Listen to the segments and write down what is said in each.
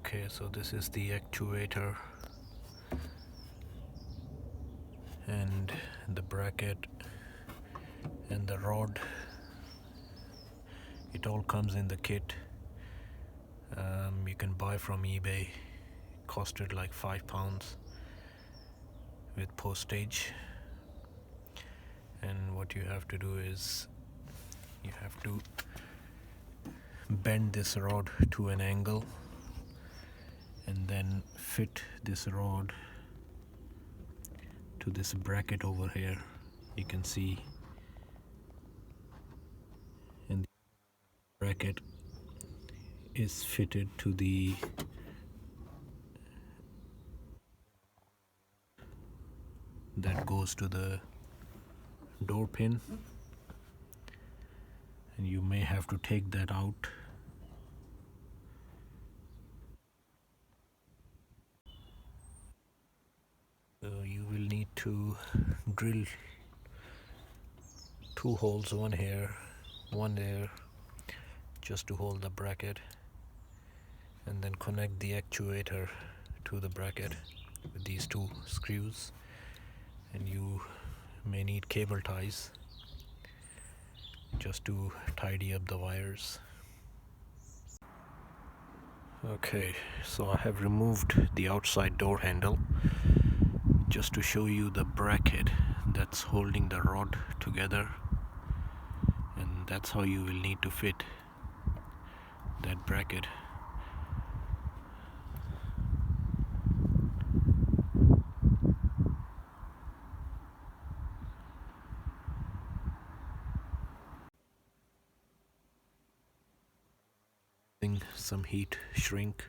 Okay, so this is the actuator and the bracket and the rod. It all comes in the kit. You can buy from eBay. It costed like £5 with postage. And what you have to do is you have to bend this rod to an angle and then fit this rod to this bracket over here. You can see, and the bracket is fitted to the that goes to the door pin, and you may have to take that out. So you will need to drill 2 holes, one here, one there, just to hold the bracket, and then connect the actuator to the bracket with these 2 screws. And you may need cable ties just to tidy up the wires. Okay, so I have removed the outside door handle just to show you the bracket that's holding the rod together, and that's how you will need to fit that bracket. Some heat shrink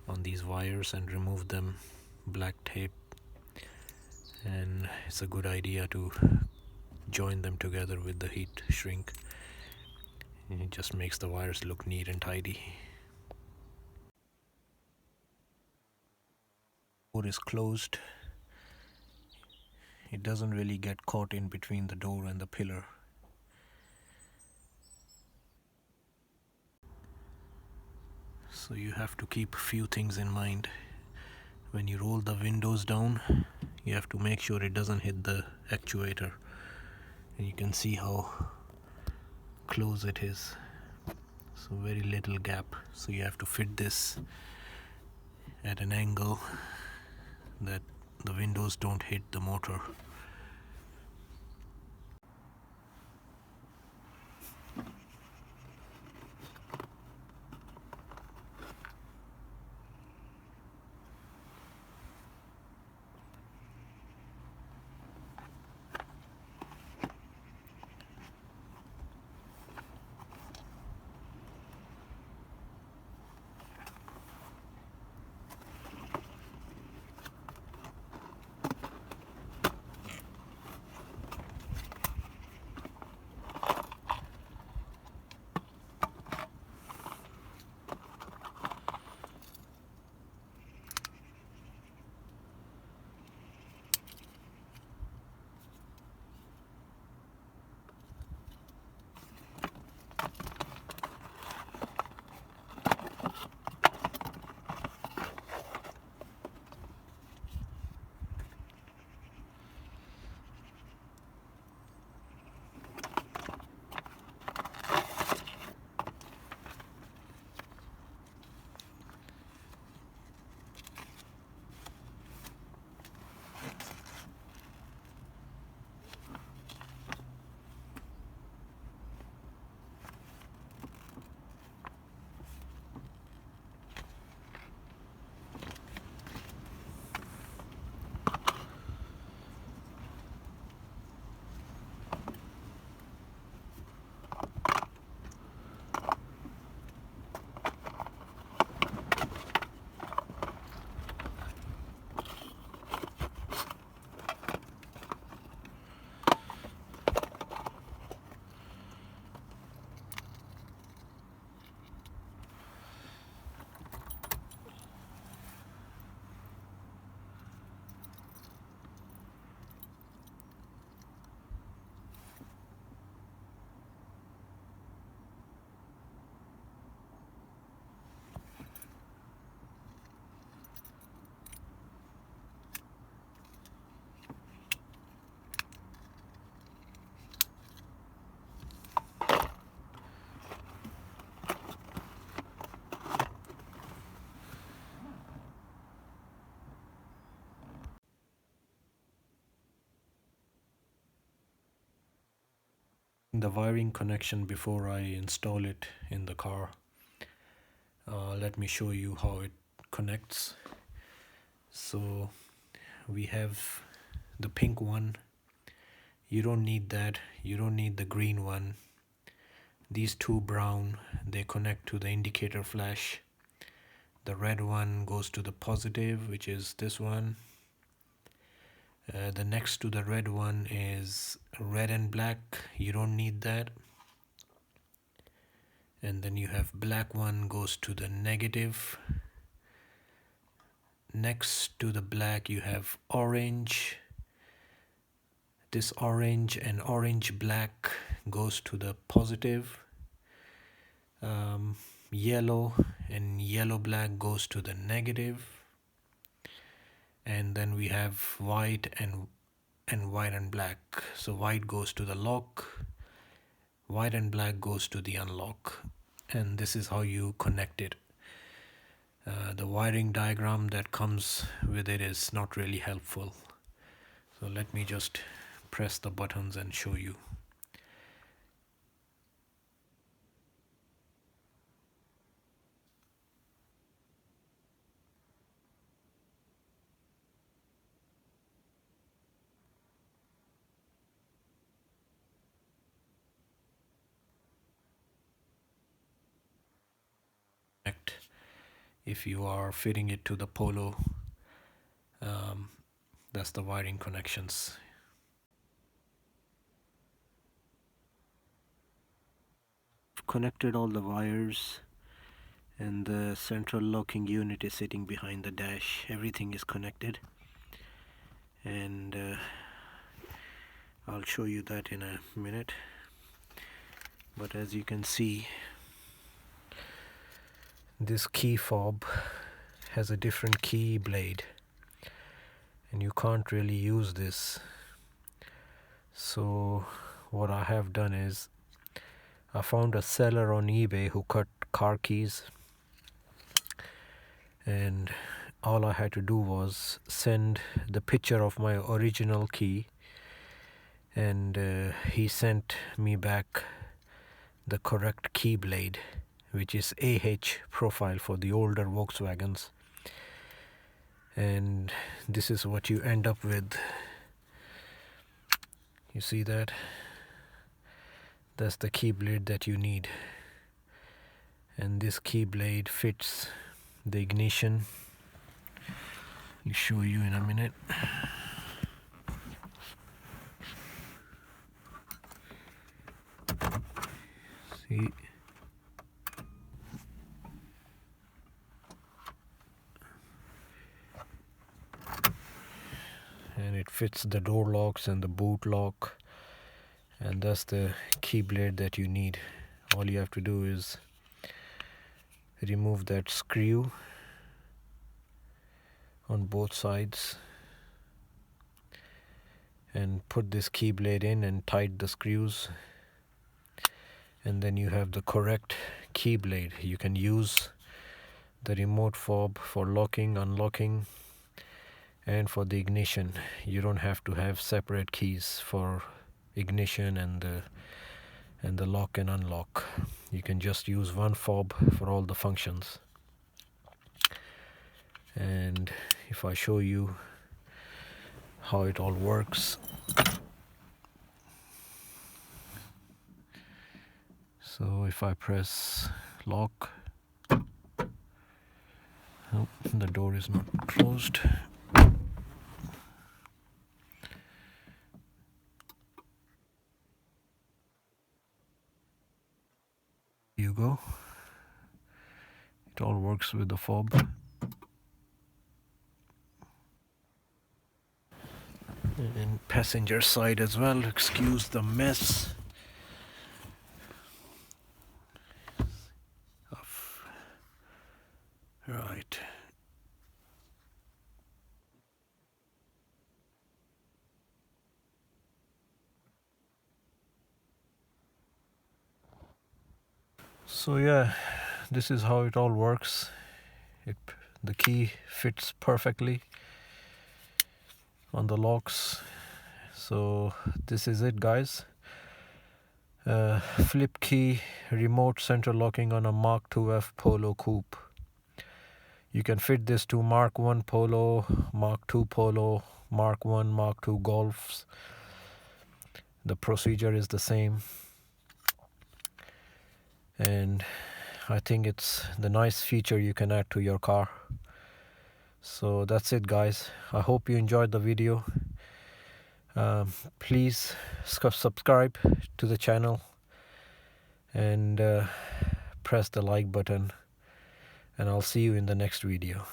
on these wires and remove them, black tape, and it's a good idea to join them together with the heat shrink. It just makes the wires look neat and tidy. Door is closed. It doesn't really get caught in between the door and the pillar. So you have to keep a few things in mind. When you roll the windows down, you have to make sure it doesn't hit the actuator. And you can see how close it is. So very little gap. So you have to fit this at an angle that the windows don't hit the motor. the wiring connection before I install it in the car. Let me show you how it connects. So we have the pink one. You don't need that. You don't need the green one. These two brown, they connect to the indicator flash. The red one goes to the positive, which is this one. The next to the red one is red and black. You don't need that. And then you have black one goes to the negative. Next to the black you have orange. This orange and orange black goes to the positive. Yellow and yellow black goes to the negative. And then we have white and white and black. So white goes to the lock, white and black goes to the unlock, and this is how you connect it. The wiring diagram that comes with it is not really helpful, so let me just press the buttons and show you. If you are fitting it to the Polo, that's the wiring connections. I've connected all the wires, and the central locking unit is sitting behind the dash. Everything is connected, and I'll show you that in a minute. But as you can see, this key fob has a different key blade, and you can't really use this. So what I have done is I found a seller on eBay who cut car keys, and all I had to do was send the picture of my original key, and he sent me back the correct key blade, which is AH profile for the older Volkswagens, and this is what you end up with. You see that? That's the key blade that you need, and this key blade fits the ignition. I'll show you in a minute. See? And it fits the door locks and the boot lock, and that's the key blade that you need. All you have to do is remove that screw on both sides and put this key blade in and tighten the screws, and then you have the correct key blade. You can use the remote fob for locking, unlocking, and for the ignition. You don't have to have separate keys for ignition and the lock and unlock. You can just use one fob for all the functions. And if I show you how it all works, so if I press lock, oh, the door is not closed. You go. It all works with the fob. And passenger side as well. Excuse the mess. Right. So yeah, this is how it all works. The key fits perfectly on the locks. So this is it, guys. Flip key remote center locking on a Mark IIF Polo coupe. You can fit this to Mark I Polo, Mark II Polo, Mark I, Mark II Golfs. The procedure is the same. And I think it's the nice feature you can add to your car. So that's it, guys. I hope you enjoyed the video. Please subscribe to the channel and press the like button, and I'll see you in the next video.